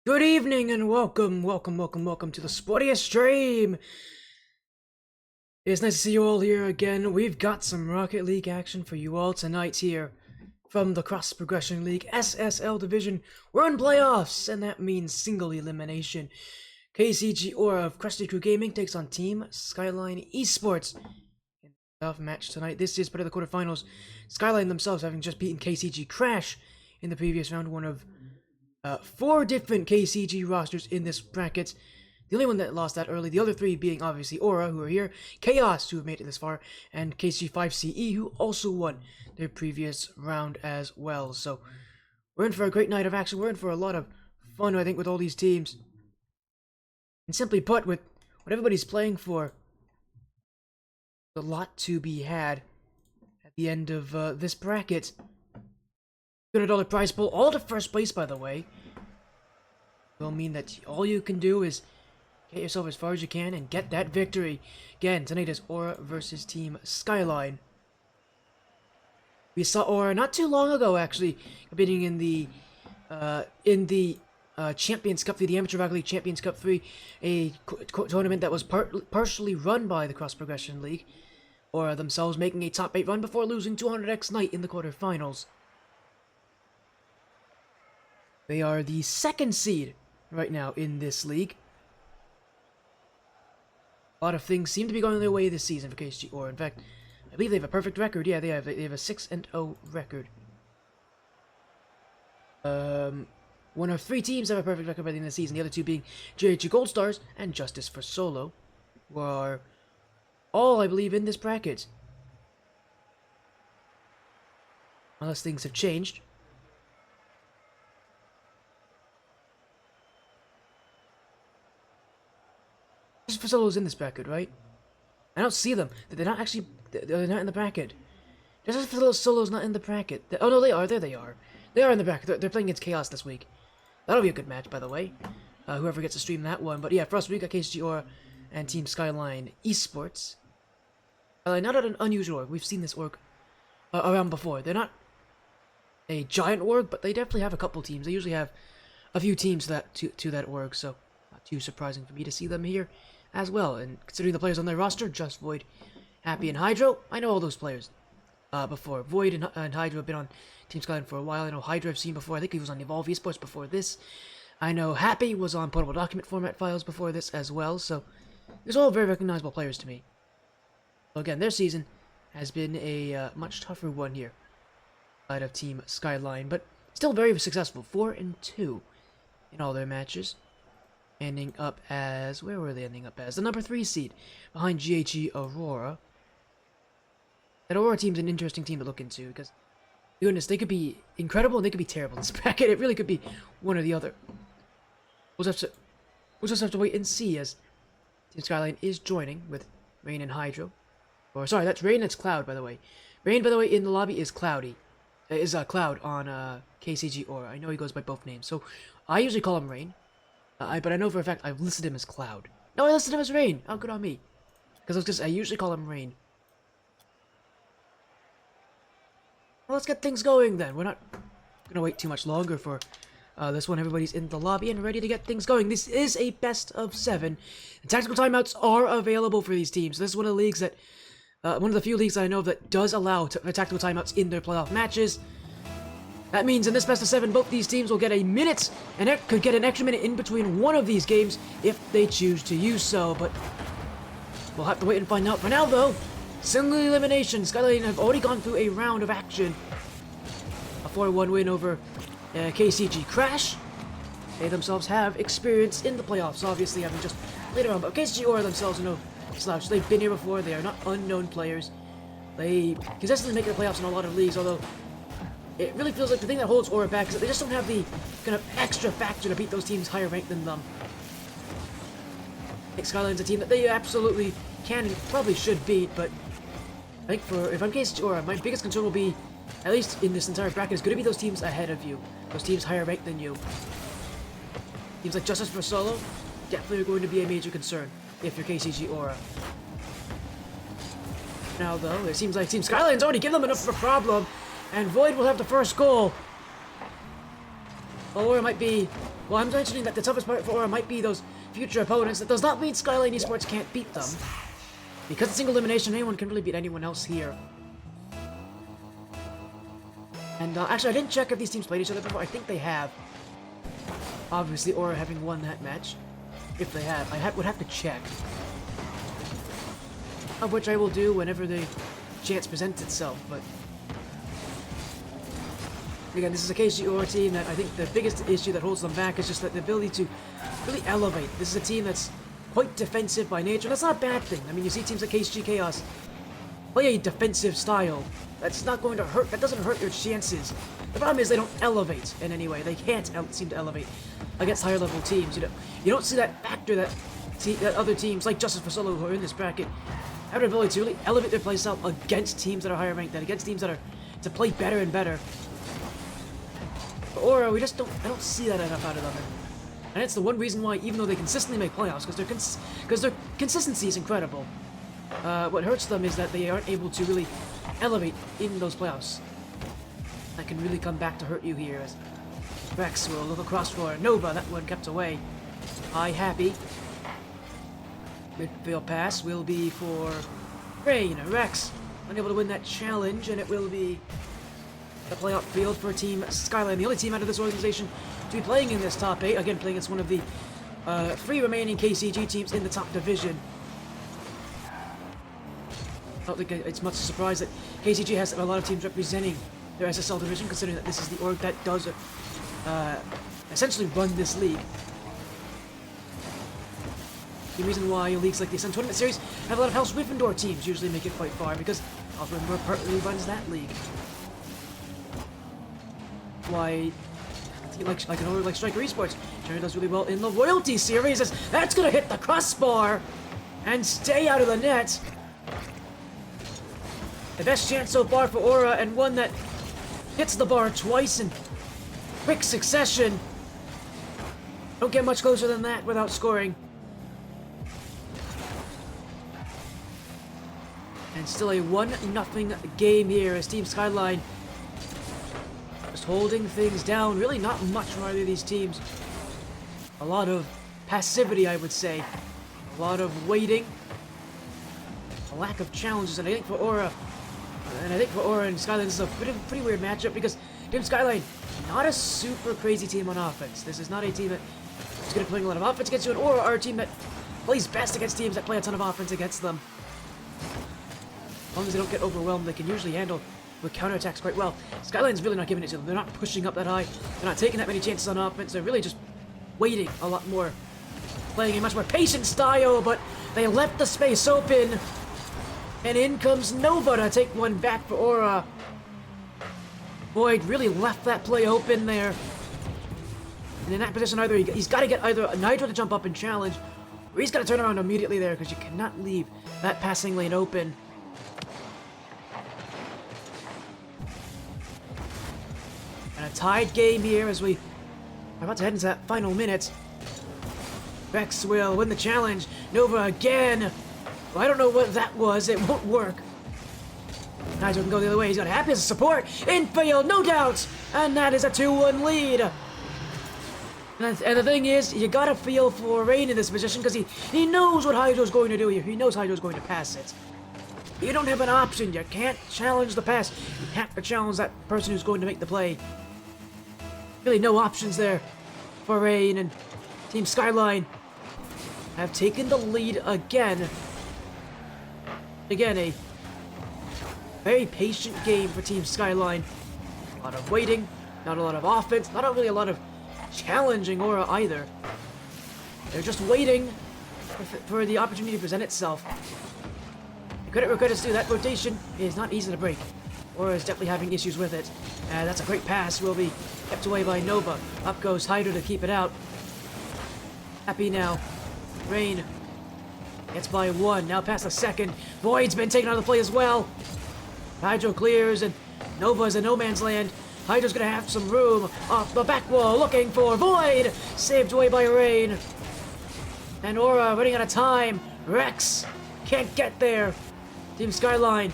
Good evening and welcome to the sportiest stream. It's nice to see you all here again. We've got some Rocket League action for you all tonight here from the Cross Progression League SSL Division. We're in playoffs, and that means single elimination. KCG Aura of Krusty Crew Gaming takes on Team Skyline Esports in the playoff match tonight. This is part of the quarterfinals. Skyline themselves having just beaten KCG Crash in the previous round, one of 4 different KCG rosters in this bracket. The only one that lost that early, the other 3 being obviously Aura, who are here, Chaos, who have made it this far, and KCG5CE, who also won their previous round as well. So we're in for a great night of action. We're in for a lot of fun, I think, with all these teams. And simply put, with what everybody's playing for, there's a lot to be had at the end of this bracket. $200 prize pool, all to first place, by the way. Will mean that all you can do is get yourself as far as you can and get that victory. Again, tonight is Aura versus Team Skyline. We saw Aura not too long ago, actually, competing in the Champions Cup 3, the Amateur Rocket League Champions Cup 3, a tournament that was partially run by the Cross Progression League. Aura themselves making a top 8 run before losing 200x night in the quarterfinals. They are the 2nd seed right now in this league. A lot of things seem to be going their way this season for KCG Aura. In fact, I believe they have a perfect record. Yeah, they have a 6-0 record. One of 3 teams have a perfect record by the end of the season. The other 2 being JHG Gold Stars and Justice for Solo, who are all, I believe, in this bracket. Unless things have changed. Justice for Solo's in this bracket, right? I don't see them. They're not actually. They're not in the bracket. Justice for Solo's not in the bracket. Oh no, they are. There they are. They are in the bracket. They're playing against Chaos this week. That'll be a good match, by the way. Whoever gets to stream that one. But yeah, for us, we got KCG Aura and Team Skyline Esports. Not an unusual org. We've seen this org around before. They're not a giant org, but they definitely have a couple teams. They usually have a few teams to that org, so not too surprising for me to see them here as well. And considering the players on their roster, Just Void, Happy, and Hydro, I know all those players before. Void and Hydro have been on Team Skyline for a while. I know Hydro I've seen before. I think he was on Evolve Esports before this. I know Happy was on Portable Document Format Files before this as well, so these are all very recognizable players to me. So again, their season has been a much tougher one here out of Team Skyline, but still very successful. 4-2 in all their matches. Ending up as, where were they ending up as? The number 3 seed behind GHG Aurora. That Aurora team's an interesting team to look into because, goodness, they could be incredible and they could be terrible in this bracket. It really could be one or the other. We'll just have to wait and see as Team Skyline is joining with Rain and Hydro. Or sorry, that's Rain. That's Cloud, by the way. Rain, by the way, in the lobby is Cloudy. Is Cloud on KCG Aura. I know he goes by both names, so I usually call him Rain. But I know for a fact I've listed him as Cloud. No, I listed him as Rain. Oh, good on me. Because I usually call him Rain. Well, let's get things going then. We're not gonna wait too much longer for this one. Everybody's in the lobby and ready to get things going. This is a best of 7. And tactical timeouts are available for these teams. This is one of the leagues that, one of the few leagues I know of that does allow tactical timeouts in their playoff matches. That means in this best of 7, both these teams will get a minute, and it could get an extra minute in between one of these games if they choose to use so, but we'll have to wait and find out. For now, though, single elimination. Skyline have already gone through a round of action. A 4-1 win over KCG Crash. They themselves have experience in the playoffs, obviously having just played around, but KCG Aura themselves are no slouch. They've been here before. They are not unknown players. They consistently make the playoffs in a lot of leagues, although it really feels like the thing that holds Aura back is that they just don't have the kind of extra factor to beat those teams higher ranked than them. I think Skyline's a team that they absolutely can and probably should beat, but I think if I'm KCG Aura, my biggest concern will be, at least in this entire bracket, is going to be those teams ahead of you. Those teams higher ranked than you. Teams like Justice for Solo definitely are going to be a major concern if you're KCG Aura. Now though, it seems like Team Skyline's already given them enough of a problem. And Void will have the first goal. Or it might be Well, I'm mentioning that the toughest part for Aura might be those future opponents. That does not mean Skyline Esports can't beat them. Because it's single elimination, anyone can really beat anyone else here. And actually, I didn't check if these teams played each other before. I think they have. Obviously, Aura having won that match. If they have. I would have to check. Of which I will do whenever the chance presents itself, but... Again, this is a KCG Aura team that I think the biggest issue that holds them back is just that the ability to really elevate. This is a team that's quite defensive by nature. That's not a bad thing. I mean, you see teams like KCG Chaos play a defensive style. That's not going to hurt. That doesn't hurt your chances. The problem is they don't elevate in any way. They can't seem to elevate against higher level teams. You don't see that factor that other teams like Justice for Solo who are in this bracket have an ability to really elevate their playstyle against teams that are higher ranked, against teams that are to play better and better. For Aura, I don't see that enough out of them. And it's the one reason why, even though they consistently make playoffs, because their consistency is incredible. What hurts them is that they aren't able to really elevate in those playoffs. That can really come back to hurt you here. As Rex will look across for Nova. That one kept away. Happy. Midfield pass will be for Rain. Rex unable to win that challenge, and it will be the playoff field for Team Skyline, the only team out of this organization to be playing in this top 8. Again, playing against one of the 3 remaining KCG teams in the top division. I don't think it's much a surprise that KCG has a lot of teams representing their SSL division, considering that this is the org that does essentially run this league. The reason why leagues like the Ascent Tournament Series have a lot of House Gryffindor teams usually make it quite far, because House Gryffindor partly runs that league. Why, like an org like Striker Esports, Jerry does really well in the Royalty Series, as that's gonna hit the crossbar and stay out of the net. The best chance so far for Aura, and one that hits the bar twice in quick succession. Don't get much closer than that without scoring. And still a 1-0 game here as Team Skyline just holding things down. Really not much from either of these teams. A lot of passivity, I would say. A lot of waiting. A lack of challenges, and I think for Aura, and Skyline, this is a pretty weird matchup, because Team Skyline, not a super crazy team on offense. This is not a team that is going to play a lot of offense against you, and Aura are a team that plays best against teams that play a ton of offense against them. As long as they don't get overwhelmed, they can usually handle with counterattacks quite well. Skyline's really not giving it to them. They're not pushing up that high. They're not taking that many chances on offense. They're really just waiting a lot more. Playing a much more patient style, but they left the space open. And in comes Nova to take one back for Aura. Boyd really left that play open there. And in that position, either he's got to get either Nitro to jump up and challenge, or he's got to turn around immediately there, because you cannot leave that passing lane open. And a tied game here as we are about to head into that final minute. Rex will win the challenge. Nova again. Well, I don't know what that was. It won't work. Nigel can go the other way. He's got Happy as a support. Infield, no doubt. And that is a 2-1 lead. And the thing is, you gotta feel for Rain in this position, because he knows what Hydro's going to do here. He knows Hydro's going to pass it. You don't have an option. You can't challenge the pass. You have to challenge that person who's going to make the play. Really no options there for Rain, and Team Skyline have taken the lead again. Again, a very patient game for Team Skyline. A lot of waiting, not a lot of offense, not really a lot of challenging Aura either. They're just waiting for the opportunity to present itself. Credit to that rotation is not easy to break. Aura is definitely having issues with it. That's a great pass, will be kept away by Nova. Up goes Hydra to keep it out. Happy now. Rain gets by 1, now past the second. Void's been taken out of the play as well. Hydro clears, and Nova's in no man's land. Hydra's gonna have some room off the back wall, looking for Void! Saved away by Rain. And Aura running out of time. Rex can't get there. Team Skyline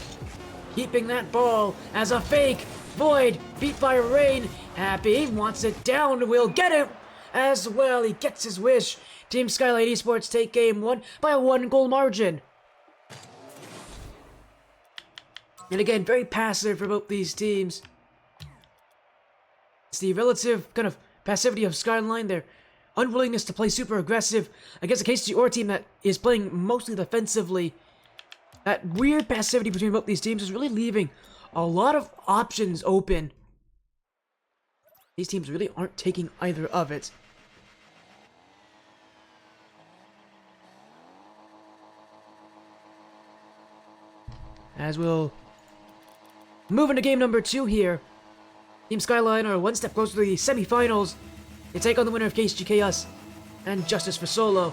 keeping that ball as a fake. Void beat by Rain. Happy wants it down, will get it. as well. He gets his wish. Team Skyline Esports take game 1 by a 1-goal margin. And again, very passive for both these teams. It's the relative kind of passivity of Skyline, their unwillingness to play super aggressive against a KCG Aura team that is playing mostly defensively. That weird passivity between both these teams is really leaving a lot of options open. These teams really aren't taking either of it. As we'll move into game number 2 here. Team Skyline are one step closer to the semifinals. They take on the winner of KCG Chaos and Justice for Solo.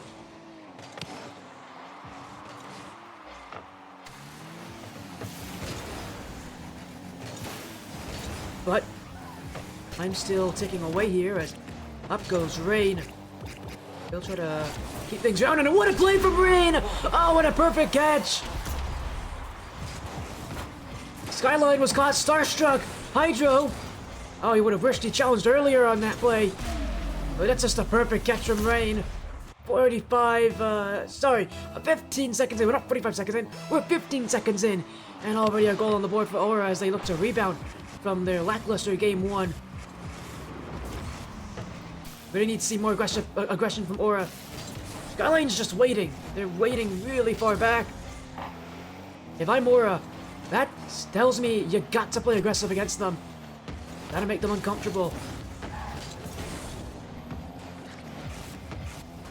But I'm still ticking away here as up goes Rain. He'll try to keep things around, and what a play from Rain! Oh, what a perfect catch! Skyline was caught starstruck. Hydro. Oh, he would have wished he challenged earlier on that play. But that's just a perfect catch from Rain. 15 seconds in. We're not 45 seconds in. We're 15 seconds in. And already a goal on the board for Aura as they look to rebound from their lackluster game 1. Really need to see more aggression from Aura. Skyline's just waiting. They're waiting really far back. If I'm Aura, that tells me you got to play aggressive against them. Gotta make them uncomfortable.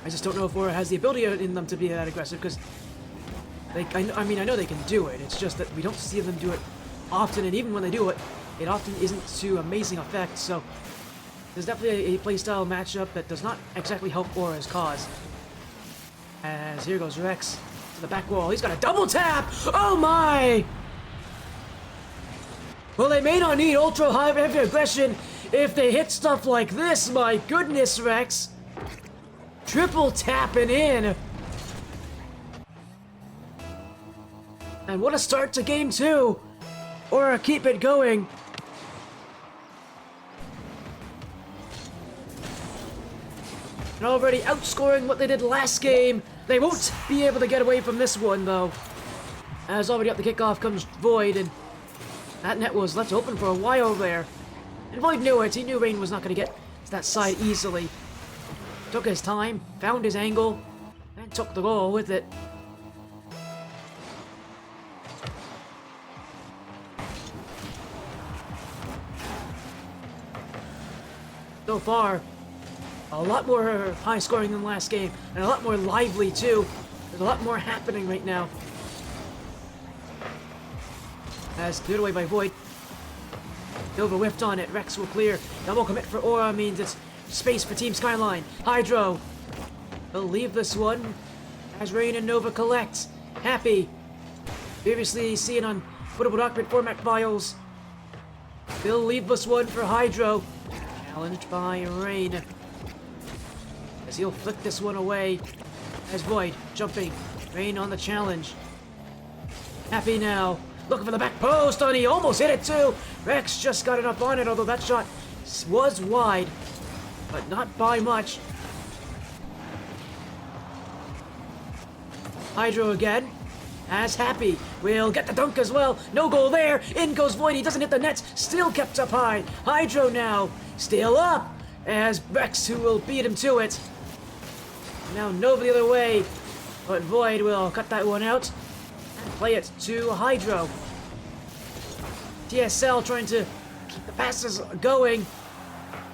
I just don't know if Aura has the ability in them to be that aggressive, because I know they can do it. It's just that we don't see them do it often, and even when they do it, it often isn't to amazing effect. So there's definitely a playstyle matchup that does not exactly help Aura's cause. As here goes Rex to the back wall. He's got a double tap! Oh my! Well, they may not need ultra high heavy aggression if they hit stuff like this. My goodness, Rex. Triple tapping in. And what a start to game 2. Aura keep it going. And already outscoring what they did last game. They won't be able to get away from this one, though. As already up the kickoff comes Void, and that net was left open for a while there. And Void knew it. He knew Rain was not going to get to that side easily. Took his time, found his angle, and took the goal with it. So far, a lot more high scoring than last game, and a lot more lively too. There's a lot more happening right now. As cleared away by Void. Nova whiffed on it. Rex will clear. Double commit for Aura means it's space for Team Skyline. Hydro. They'll leave this one as Rain and Nova collect. Happy. Previously seen on footable document format files. They'll leave this one for Hydro. Challenged by Rain. As he'll flick this one away. As Void jumping. Rain on the challenge. Happy now. Looking for the back post, and he almost hit it too. Rex just got enough on it, although that shot was wide, but not by much. Hydro again, as Happy will get the dunk as well. No goal there. In goes Void. He doesn't hit the net. Still kept up high. Hydro now still up, as Rex, who will beat him to it. Now Nova the other way, but Void will cut that one out. Play it to Hydro. TSL trying to keep the passes going,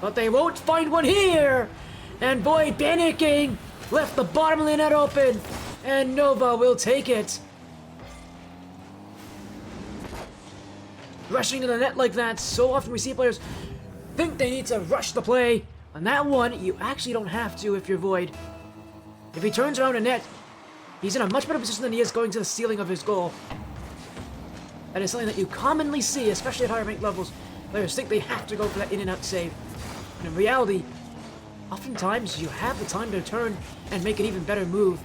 but they won't find one here. And Void panicking, left the bottom of the net open, and Nova will take it. Rushing to the net like that, so often we see players think they need to rush the play. On that one, you actually don't have to if you're Void. If he turns around a net, he's in a much better position than he is going to the ceiling of his goal. That is something that you commonly see, especially at higher rank levels. Players think they have to go for that in and out save. And in reality, oftentimes you have the time to turn and make an even better move.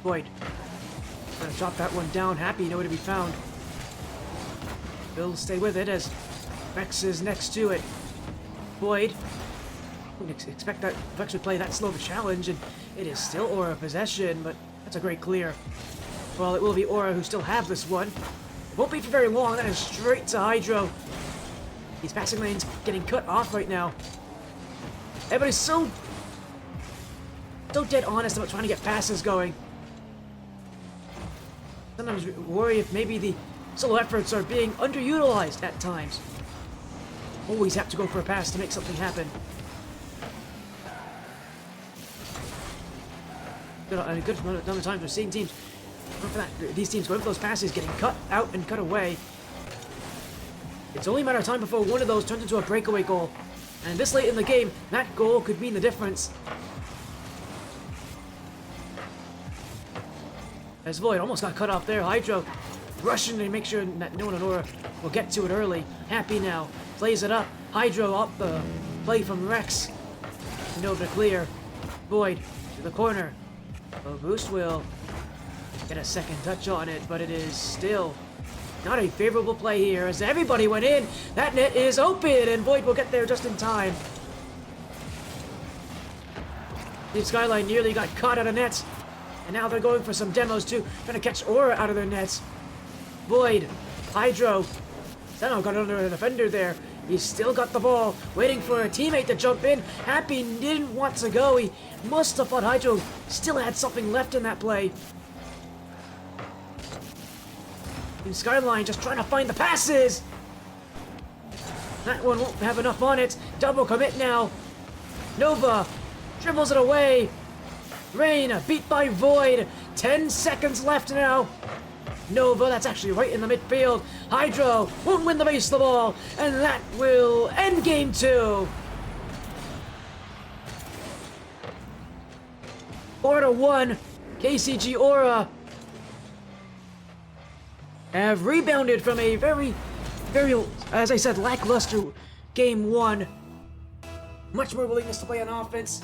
Void. Gonna chop that one down. Happy, nowhere to be found. Will stay with it as Rex is next to it. Void. Wouldn't expect that Rex would play that slow of a challenge, and it is still Aura possession, but that's a great clear. Well, it will be Aura who still have this one. It won't be for very long. That is straight to Hydro. These passing lanes getting cut off right now. Everybody's so dead honest about trying to get passes going. Sometimes worry if maybe the solo efforts are being underutilized at times. Always have to go for a pass to make something happen. A good amount of times we're seeing teams going for that. These teams going for those passes, getting cut out and cut away. It's only a matter of time before one of those turns into a breakaway goal. And this late in the game, that goal could mean the difference. As Void almost got cut off there, Hydro rushing to make sure that no one on Aura will get to it early. Happy now, plays it up. Hydro up the play from Rex. Nova clear. Void to the corner. Low boost will get a second touch on it, but it is still not a favorable play here as everybody went in. That net is open and Void will get there just in time. The Skyline nearly got caught out of nets. And now they're going for some demos too, trying to catch Aura out of their nets. Void, Hydro, Zeno got under a defender there. He's still got the ball, waiting for a teammate to jump in. Happy didn't want to go. He must have thought Hydro still had something left in that play. And Skyline just trying to find the passes. That one won't have enough on it. Double commit now. Nova dribbles it away. Rain beat by Void. 10 seconds left now. Nova, that's actually right in the midfield. Hydro won't win the base of the ball, and that will end game 2. 4-1. KCG Aura have rebounded from a very, as I said, lackluster game 1. Much more willingness to play on offense,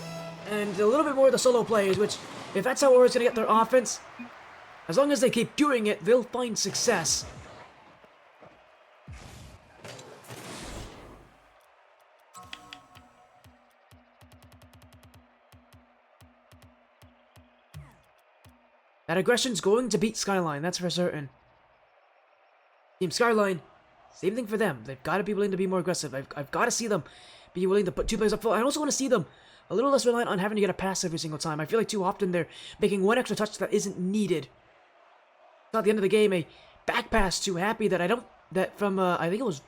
and a little bit more of the solo plays, which, if that's how Aura's going to get their offense, as long as they keep doing it, they'll find success. That aggression's going to beat Skyline, that's for certain. Team Skyline, same thing for them. They've got to be willing to be more aggressive. I've got to see them be willing to put 2 players up full. I also want to see them a little less reliant on having to get a pass every single time. I feel like too often they're making one extra touch that isn't needed. At the end of the game, a back pass to Happy that I think it was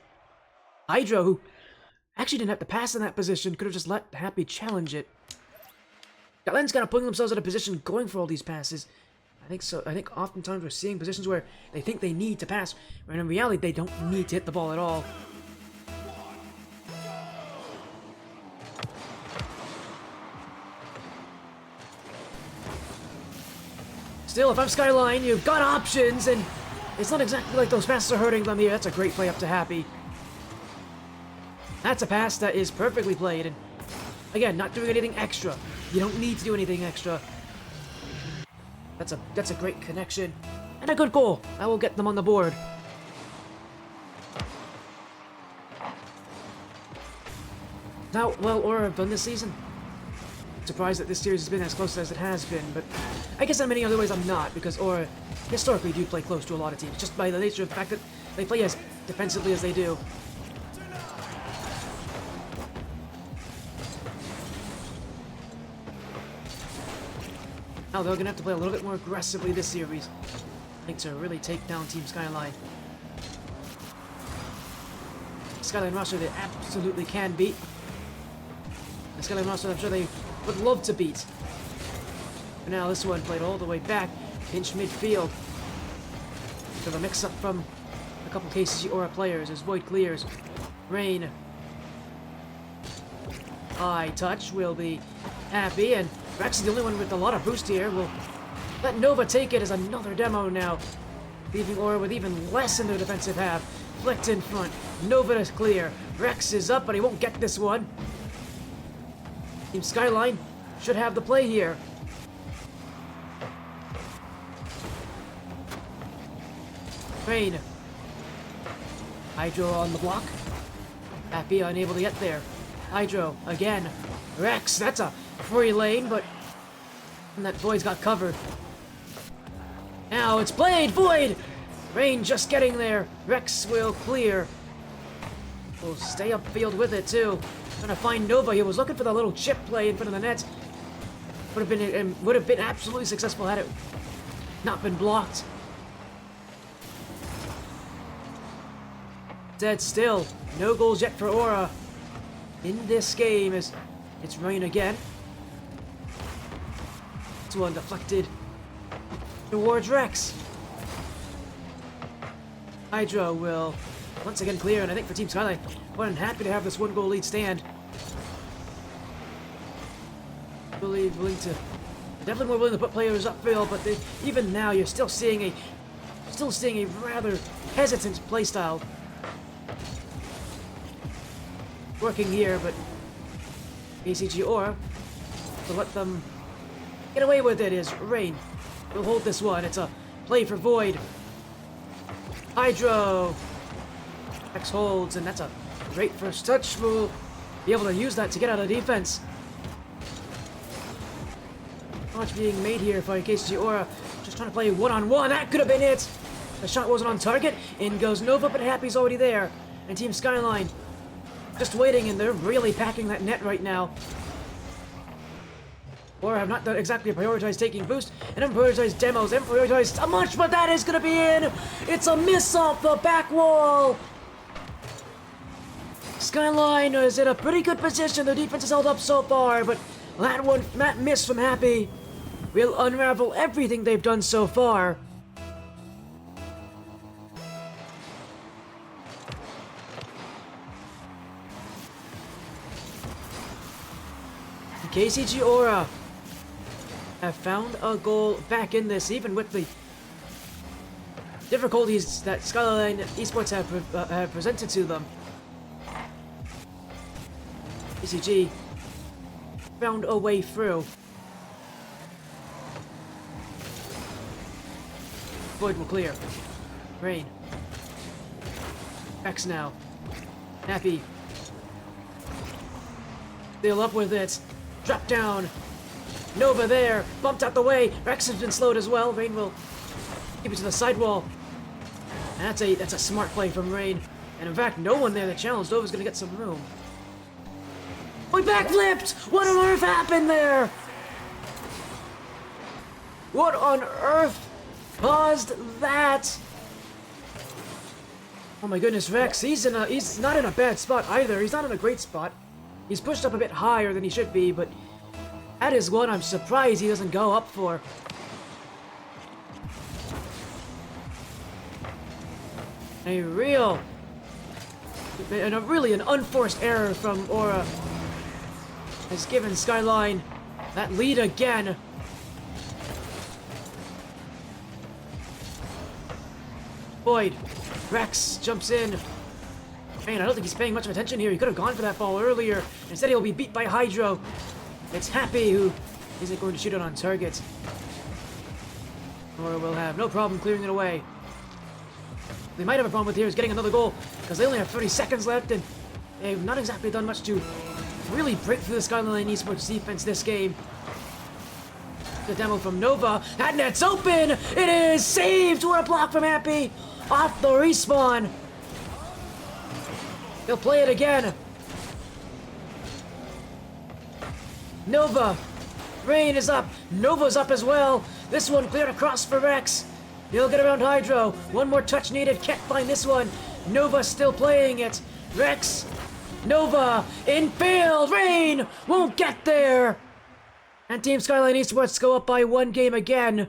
Hydro, who actually didn't have to pass in that position, could have just let Happy challenge it. Skyline's kind of putting themselves in a position going for all these passes. I think so. I think oftentimes we're seeing positions where they think they need to pass, when in reality they don't need to hit the ball at all. Still, if I'm Skyline, you've got options, and it's not exactly like those passes are hurting them here. That's a great play up to Happy. That's a pass that is perfectly played, and again, not doing anything extra. You don't need to do anything extra. That's a great connection, and a good goal. That will get them on the board. Now, well, Aura have done this season. Surprised that this series has been as close as it has been, but I guess in many other ways I'm not, because Aura historically do play close to a lot of teams, just by the nature of the fact that they play as defensively as they do. Now they're going to have to play a little bit more aggressively this series, I think, to really take down Team Skyline. Skyline roster they absolutely can beat. The Skyline roster I'm sure they would love to beat. But now this one played all the way back, pinch midfield. So the mix-up from a couple KCG Aura players as Void clears. Rain. High touch will be Happy, and Rex is the only one with a lot of boost here. We'll let Nova take it as another demo now, leaving Aura with even less in their defensive half. Flicked in front. Nova is clear. Rex is up, but he won't get this one. Team Skyline should have the play here. Rain. Hydro on the block. Happy unable to get there. Hydro again. Rex, that's a free lane, but that Void's got covered. Now it's Blade, Void! Rain just getting there. Rex will clear. Will stay upfield with it too. Trying to find Nova. He was looking for the little chip play in front of the net. Would have been absolutely successful had it not been blocked. Dead still. No goals yet for Aura in this game as it's Rain again. This one deflected towards Rex. Hydro will once again clear, and I think for Team Skyline, more than happy to have this 1-goal lead stand. Definitely more willing to put players upfield, but even now you're still seeing a rather hesitant playstyle working here, but KCG Aura to let them get away with it is Rain. We'll hold this one. It's a play for Void. Hydro. X holds, and that's a great first touch. We'll be able to use that to get out of defense. Much being made here by KCG Aura. Just trying to play one-on-one. That could have been it. The shot wasn't on target. In goes Nova, but Happy's already there. And Team Skyline just waiting, and they're really packing that net right now. Or have not done exactly prioritized taking boost, and haven't prioritized demos, and prioritized so much, but that is going to be in! It's a miss off the back wall! Skyline is in a pretty good position. Their defense has held up so far, but that miss from Happy will unravel everything they've done so far. KCG Aura have found a goal back in this, even with the difficulties that Skyline Esports have presented to them. KCG found a way through. Void will clear. Rain. X now. Happy. They'll up with it. Drop down. Nova there. Bumped out the way. Rex has been slowed as well. Rain will keep it to the sidewall. And that's a smart play from Rain. And in fact, no one there that challenged. Nova's gonna get some room. We backflipped! What on earth happened there? What on earth caused that? Oh my goodness, Rex, he's not in a bad spot either. He's not in a great spot. He's pushed up a bit higher than he should be, but that is one I'm surprised he doesn't go up for. Really an unforced error from Aura has given Skyline that lead again. Void. Rex jumps in. Man, I don't think he's paying much of attention here. He could have gone for that ball earlier. Instead, he'll be beat by Hydro. It's Happy who isn't going to shoot it on target. Aura will have no problem clearing it away. They might have a problem with here is getting another goal because they only have 30 seconds left and they've not exactly done much to really break through the Skyline Esports defense this game. The demo from Nova. That net's open! It is saved! What a block from Happy! Off the respawn! He'll play it again. Nova. Rain is up. Nova's up as well. This one cleared across for Rex. He'll get around Hydro. One more touch needed. Can't find this one. Nova still playing it. Rex. Nova. Infield. Rain won't get there. And Team Skyline Esports go up by 1 game again.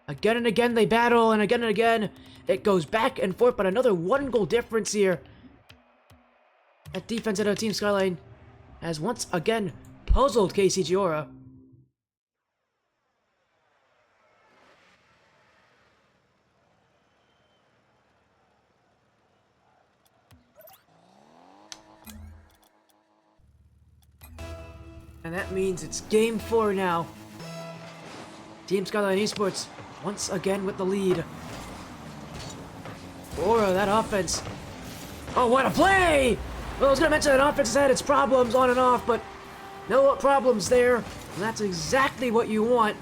Again and again they battle, and again it goes back and forth, but another 1 goal difference here. That defense out of Team Skyline has once again puzzled KCG Aura. And that means it's game 4 now. Team Skyline Esports once again with the lead. Aura, that offense. Oh, what a play! Well, I was gonna mention that offense has had its problems on and off, but no problems there. And that's exactly what you want.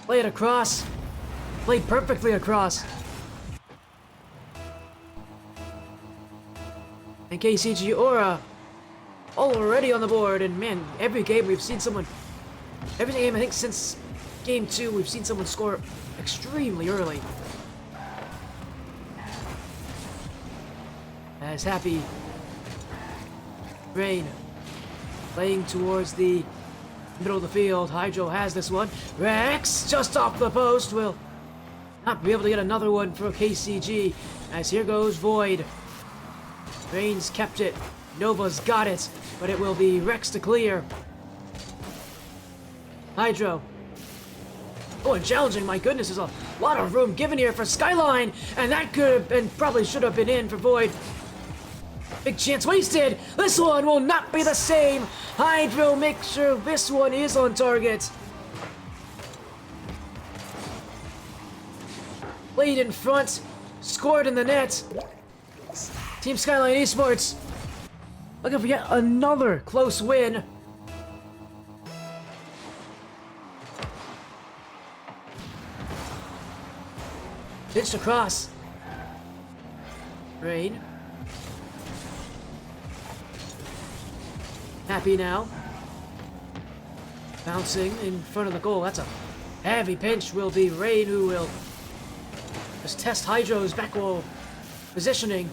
Play it across. Played perfectly across. And KCG Aura already on the board, and man, every game we've seen someone, every game I think since game 2 we've seen someone score extremely early. As Happy Rain playing towards the middle of the field. Hydro has this one. Rex just off the post will not be able to get another one for KCG. As here goes Void. Rain's kept it. Nova's got it, but it will be Rex to clear. Hydro. Oh, and challenging, my goodness, there's a lot of room given here for Skyline, and that could have been, probably should have been in for Void. Big chance wasted. This one will not be the same. Hydro makes sure this one is on target. Played in front, scored in the net. Team Skyline Esports looking for yet another close win. Pitched across. Rain. Happy now. Bouncing in front of the goal. That's a heavy pinch. Will be Rain who will just test Hydro's back wall positioning.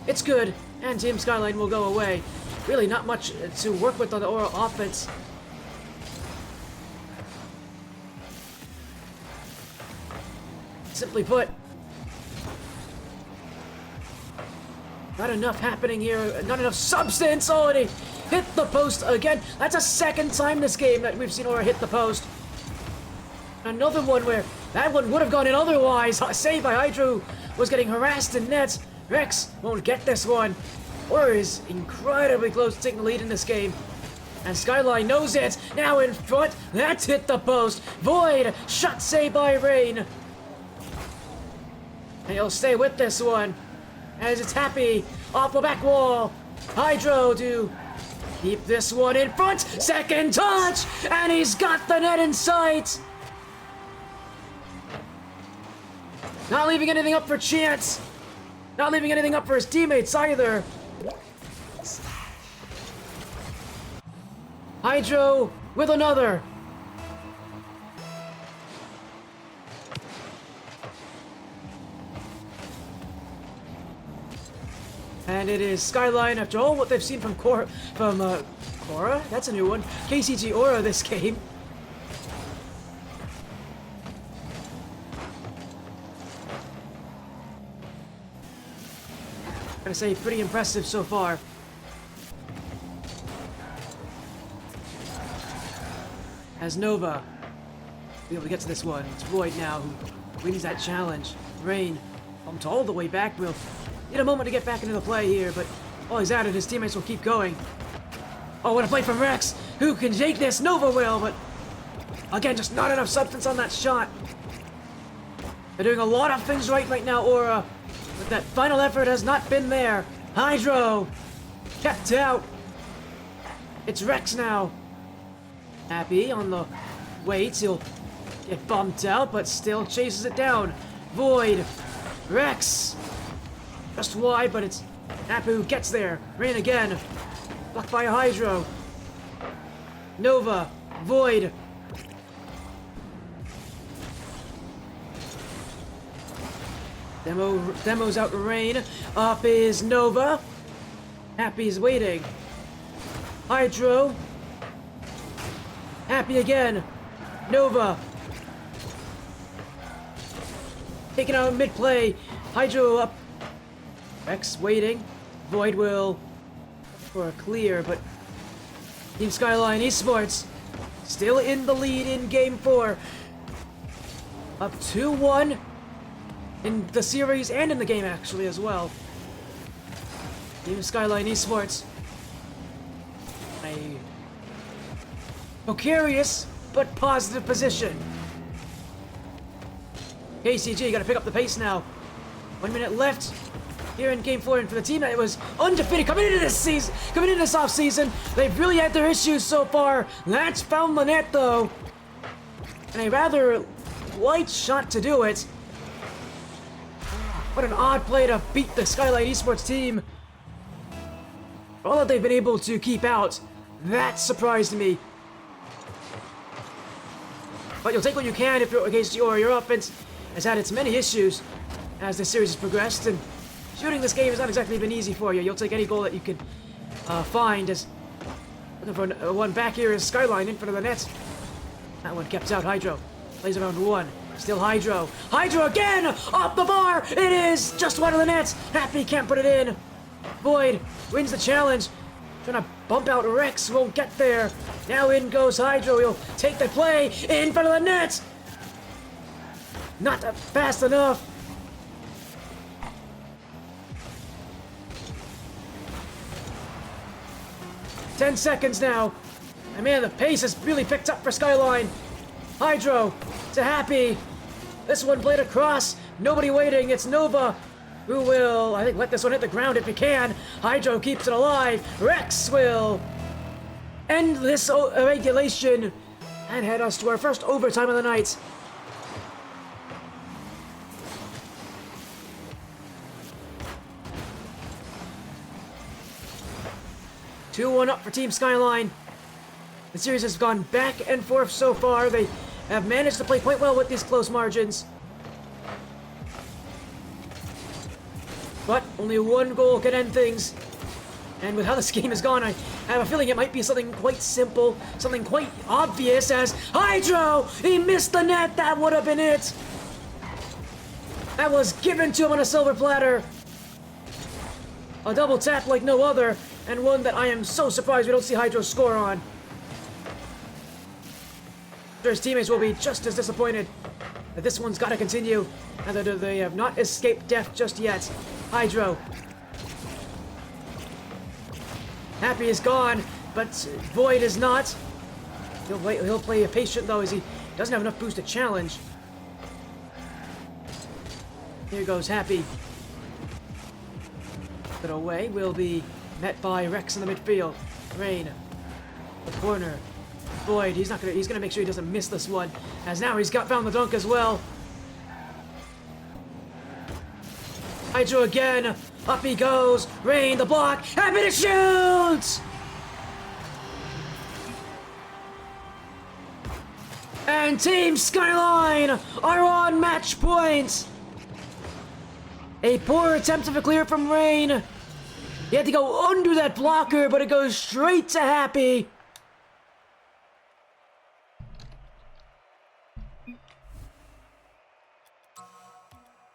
It's good, and Team Skyline will go away. Really not much to work with on the Aura offense. Simply put, not enough happening here, not enough substance. Oh, and he hit the post again. That's a second time this game that we've seen Aura hit the post. Another one where that one would have gone in otherwise. Saved by Hydro, was getting harassed in nets. Rex won't get this one. Aura is incredibly close to taking the lead in this game. And Skyline knows it. Now in front. That's hit the post. Void. Shot saved by Rain. And he'll stay with this one. As it's Happy. Off the back wall. Hydro to keep this one in front. Second touch. And he's got the net in sight. Not leaving anything up for chance. Not leaving anything up for his teammates either. Hydro with another. And it is Skyline after all what they've seen from Cora. That's a new one. KCG Aura this game. Gotta say, pretty impressive so far. As Nova be able to get to this one. It's Void now who wins that challenge. Rain bumped all the way back. Will need a moment to get back into the play here, but while he's at it, his teammates will keep going. Oh, what a play from Rex! Who can take this? Nova will, but again, just not enough substance on that shot. They're doing a lot of things right now, Aura. But that final effort has not been there. Hydro kept out. It's Rex now. Happy on the weights. He'll get bumped out, but still chases it down. Void. Rex. Just wide, but it's Happy who gets there. Rain again. Blocked by Hydro. Nova. Void. Demo's out Rain. Up is Nova. Happy's waiting. Hydro. Happy again. Nova. Taken out mid-play. Hydro up. Rex waiting. Void will for a clear, but Team Skyline Esports still in the lead in Game 4. Up 2-1. In the series and in the game, actually, as well. Team Skyline Esports Precarious, but positive position. KCG gotta pick up the pace now. 1 minute left here in Game 4, and for the team that was undefeated coming into this season, coming into this offseason, they've really had their issues so far. Lance found the net though, and a rather light shot to do it. What an odd play to beat the Skyline Esports team. All that they've been able to keep out, that surprised me. But you'll take what you can if you're against your offense has had its many issues as the series has progressed, and shooting this game has not exactly been easy for you. You'll take any goal that you can find. As looking for one back here is Skyline in front of the net. That one kept out. Hydro plays around one. Still Hydro. Hydro again! Off the bar! It is just wide of the net. Happy can't put it in. Void wins the challenge. Trying to bump out Rex, won't get there. Now in goes Hydro. He'll take the play in front of the net. Not fast enough. Ten seconds now. And man, the pace has really picked up for Skyline. Hydro to Happy. This one played across. Nobody waiting. It's Nova who will, I think, let this one hit the ground if he can. Hydro keeps it alive. Rex will end this regulation and head us to our first overtime of the night. Two-1 up for Team Skyline. The series has gone back and forth so far. They have managed to play quite well with these close margins. But only one goal can end things. And with how this game has gone, I have a feeling it might be something quite simple, something quite obvious as Hydro! He missed the net! That would have been it! That was given to him on a silver platter. A double tap like no other, and one that I am so surprised we don't see Hydro score on. His teammates will be just as disappointed that this one's got to continue, and that they have not escaped death just yet. Hydro. Happy is gone, but Void is not. He'll play patient though, as he doesn't have enough boost to challenge. Here goes Happy. But away will be met by Rex in the midfield. Rain. The corner. Void, he's gonna make sure he doesn't miss this one, as now he's found the dunk as well. Hydro again, up he goes, Rain the block, Happy to shoot! And Team Skyline are on match point! A poor attempt of a clear from Rain. He had to go under that blocker, but it goes straight to Happy.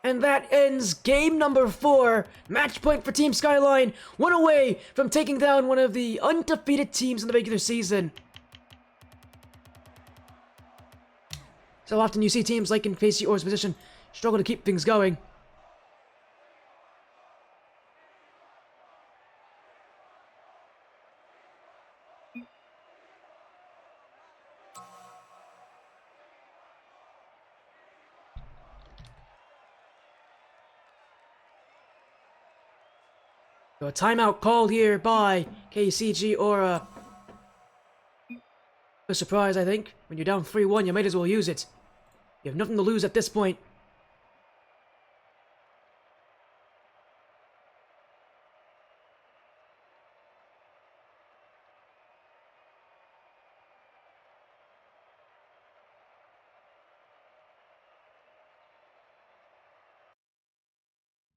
And that ends game number 4. Match point for Team Skyline. One away from taking down one of the undefeated teams in the regular season. So often you see teams like in KCG's position struggle to keep things going. So a timeout called here by KCG or a surprise, I think. When you're down 3-1, you might as well use it. You have nothing to lose at this point.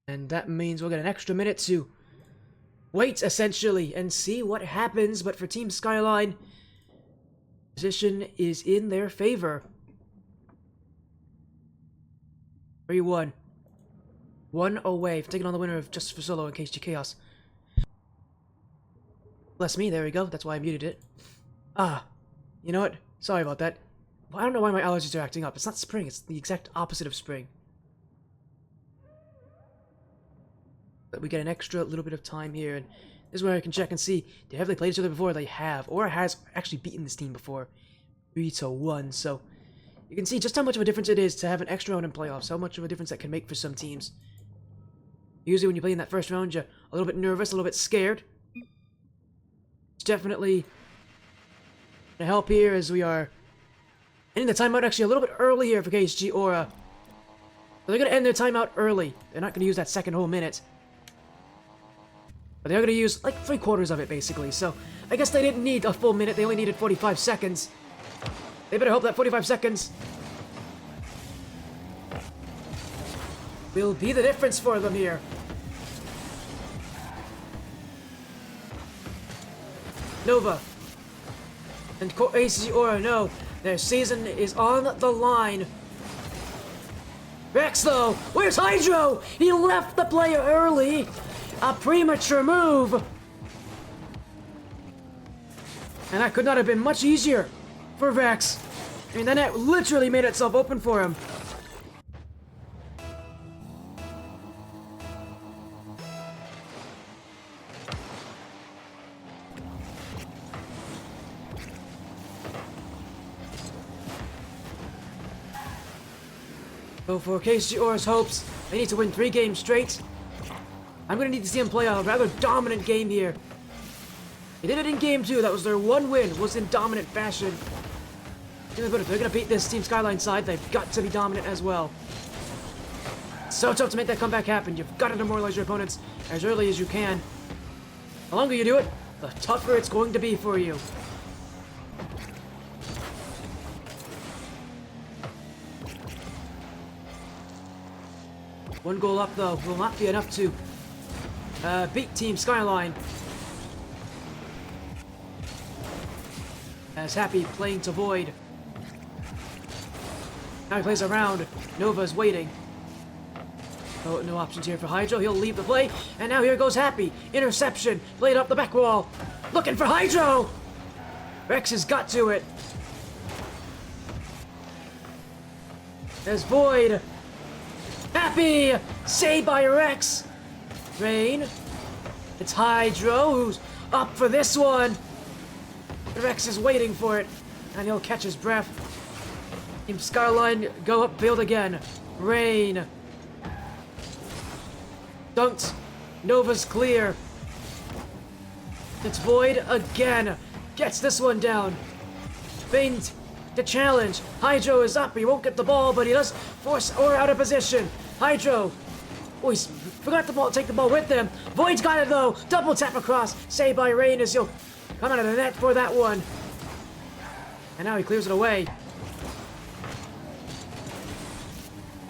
And that means we'll get an extra minute to wait, essentially, and see what happens. But for Team Skyline, position is in their favor. 3-1. One away from taking on the winner of Just for Solo and KCG Chaos. Bless me, there we go. That's why I muted it. You know what? Sorry about that. Well, I don't know why my allergies are acting up. It's not spring, it's the exact opposite of spring. But we get an extra little bit of time here, and This is where I can check and see, have they played each other before? They have. Aura has actually beaten this team before. 3-1, so you can see just how much of a difference it is to have an extra round in playoffs, how much of a difference that can make for some teams. Usually when you play in that first round, you're a little bit nervous, a little bit scared. It's definitely gonna help here as we are ending the timeout actually a little bit early here for KCG Aura. So they're gonna end their timeout early. They're not gonna use that second whole minute. But they're gonna use like 3/4 of it basically, so I guess they didn't need a full minute, they only needed 45 seconds. They better hope that 45 seconds will be the difference for them here. Nova and KCG Aura know their season is on the line. Rex though, where's Hydro? He left the player early. A premature move. And that could not have been much easier for Vex. I mean, the net literally made itself open for him. So for KCG Aura's hopes, they need to win 3 games straight. I'm going to need to see him play a rather dominant game here. They did it in game 2. That was their one win, was in dominant fashion. But if they're going to beat this Team Skyline side, they've got to be dominant as well. It's so tough to make that comeback happen. You've got to demoralize your opponents as early as you can. The longer you do it, the tougher it's going to be for you. One goal up, though, will not be enough to beat Team Skyline. As Happy playing to Void. Now he plays around. Nova's waiting. Oh, no options here for Hydro. He'll leave the play. And now here goes Happy. Interception. Played up the back wall. Looking for Hydro. Rex has got to it. There's Void. Happy. Saved by Rex. Rain. It's Hydro who's up for this one. Rex is waiting for it. And he'll catch his breath. Team Skyline go upfield again. Rain. Dunked. Nova's clear. It's Void again. Gets this one down. Feint to challenge. Hydro is up. He won't get the ball, but he does force Aura out of position. Hydro. Oh, he's forgot the ball. Take the ball with him. Void's got it though. Double tap across. Saved by Rain as he'll come out of the net for that one. And now he clears it away.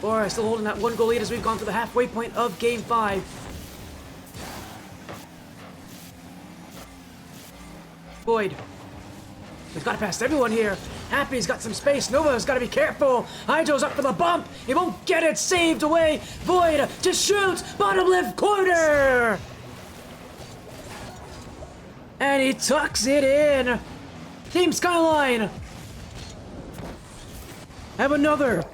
Aura still holding that 1-goal lead as we've gone to the halfway point of Game 5. Void. He's got to pass everyone here. Happy's got some space. Nova's got to be careful. Hydro's up for the bump. He won't get it. Saved away. Void to shoot. Bottom left corner. And he tucks it in. Team Skyline have another.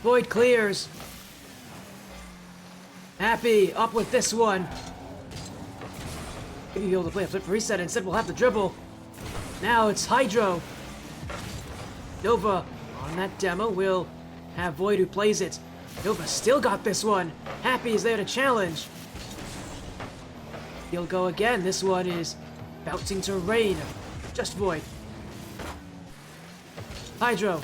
Void clears. Happy up with this one. Maybe be able to play a flip reset. Instead, we'll have to dribble. Now it's Hydro. Nova on that demo will have Void who plays it. Nova still got this one. Happy is there to challenge. He'll go again. This one is bouncing to Rain. Just Void. Hydro.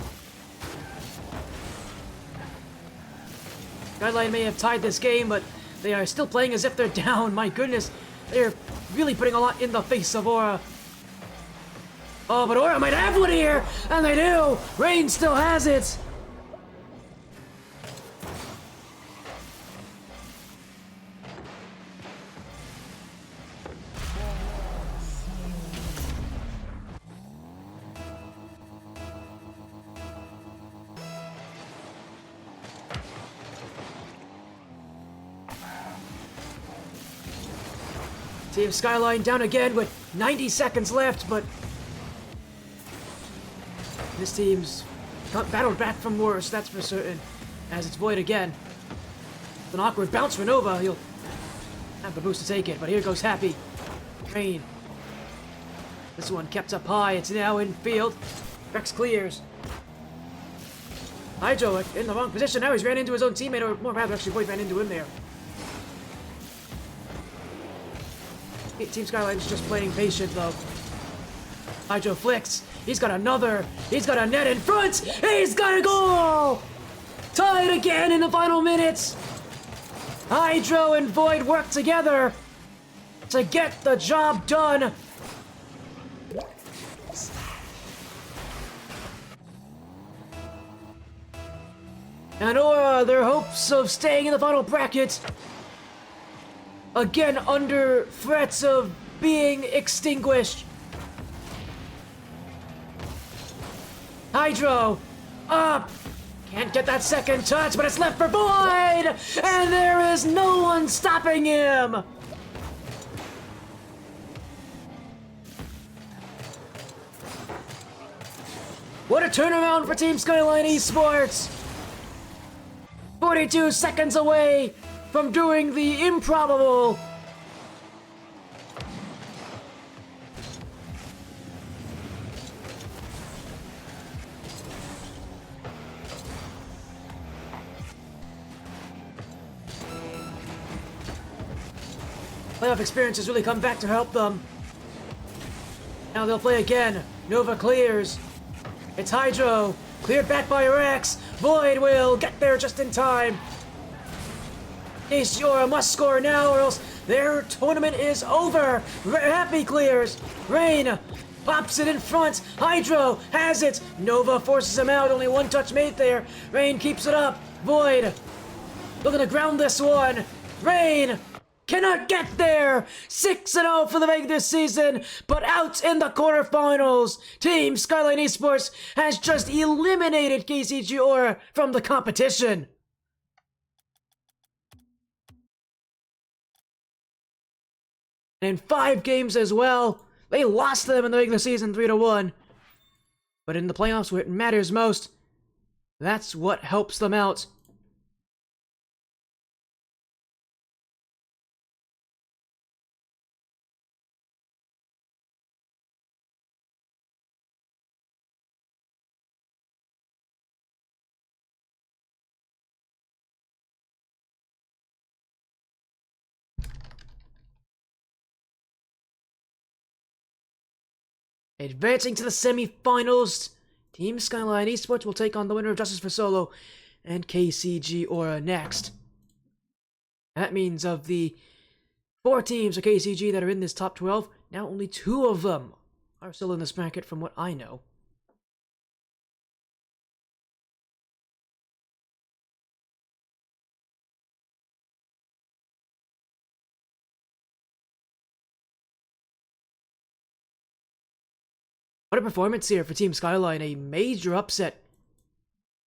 Skyline may have tied this game, but they are still playing as if they're down. My goodness, they're really putting a lot in the face of Aura. Oh, but Aura might have one here, and they do. Rain still has it. Team Skyline down again with 90 seconds left, but this team's battled back from worse, that's for certain, as it's Void again. It's an awkward bounce for Nova. He'll have the boost to take it, but here goes Happy. Rain. This one kept up high. It's now in field. Rex clears. Hydro in the wrong position. Now he's ran into his own teammate, or more rather, actually, Void ran into him there. Team Skyline's just playing patient, though. Hydro flicks. He's got another. He's got a net in front. He's got a goal! Tied again in the final minutes. Hydro and Void work together to get the job done. And Aura, their hopes of staying in the final bracket, again under threats of being extinguished. Hydro, up! Can't get that second touch, but it's left for Void! And there is no one stopping him! What a turnaround for Team Skyline Esports! 42 seconds away from doing the improbable. Playoff experience has really come back to help them. Now they'll play again. Nova clears. It's Hydro. Cleared back by Rex. Void will get there just in time. KCG must score now or else their tournament is over. Happy clears. Rain pops it in front. Hydro has it. Nova forces him out. Only one touch made there. Rain keeps it up. Void looking to ground this one. Rain cannot get there! 6-0 for the regular season, but out in the quarterfinals, Team Skyline Esports has just eliminated KCG Aura from the competition. And in 5 games as well, they lost them in the regular season 3-1. But in the playoffs where it matters most, that's what helps them out. Advancing to the semi-finals, Team Skyline Esports will take on the winner of Justice for Solo and KCG Aura next. That means of the 4 teams of KCG that are in this top 12, now only 2 of them are still in this bracket from what I know. What a performance here for Team Skyline, a major upset.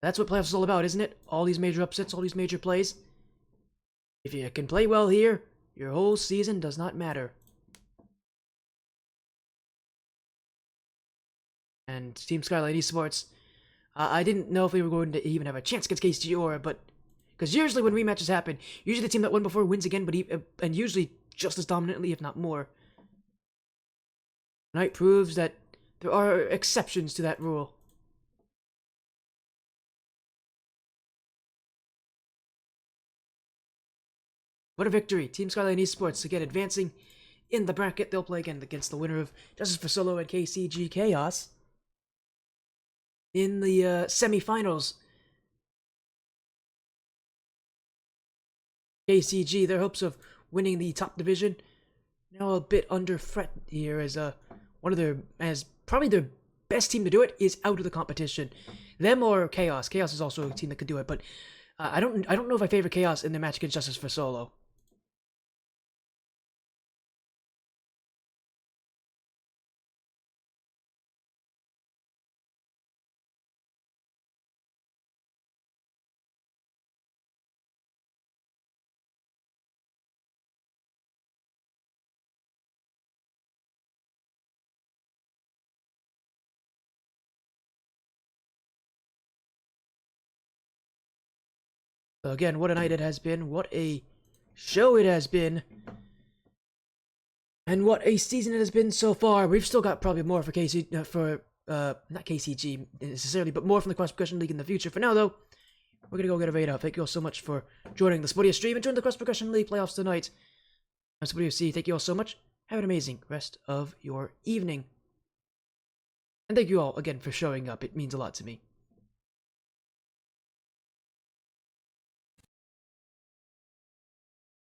That's what playoffs is all about, isn't it? All these major upsets, all these major plays. If you can play well here, your whole season does not matter. And Team Skyline Esports, I didn't know if we were going to even have a chance against KCG Aura, but because usually when rematches happen, usually the team that won before wins again, but and usually just as dominantly, if not more. Tonight proves that there are exceptions to that rule. What a victory. Team Skyline Esports again advancing in the bracket. They'll play again against the winner of Justice for Solo and KCG Chaos in the semi-finals. KCG, their hopes of winning the top division, now a bit under threat here as probably their best team to do it is out of the competition. Them or Chaos. Chaos is also a team that could do it, but I don't know if I favor Chaos in the match against Justice for Solo. So again, what a night it has been. What a show it has been. And what a season it has been so far. We've still got probably more for not KCG necessarily, but more from the Cross Progression League in the future. For now, though, we're going to go get a raid out. Thank you all so much for joining the Sportia stream and joining the Cross Progression League playoffs tonight. I'm Sportia C. Thank you all so much. Have an amazing rest of your evening. And thank you all again for showing up. It means a lot to me.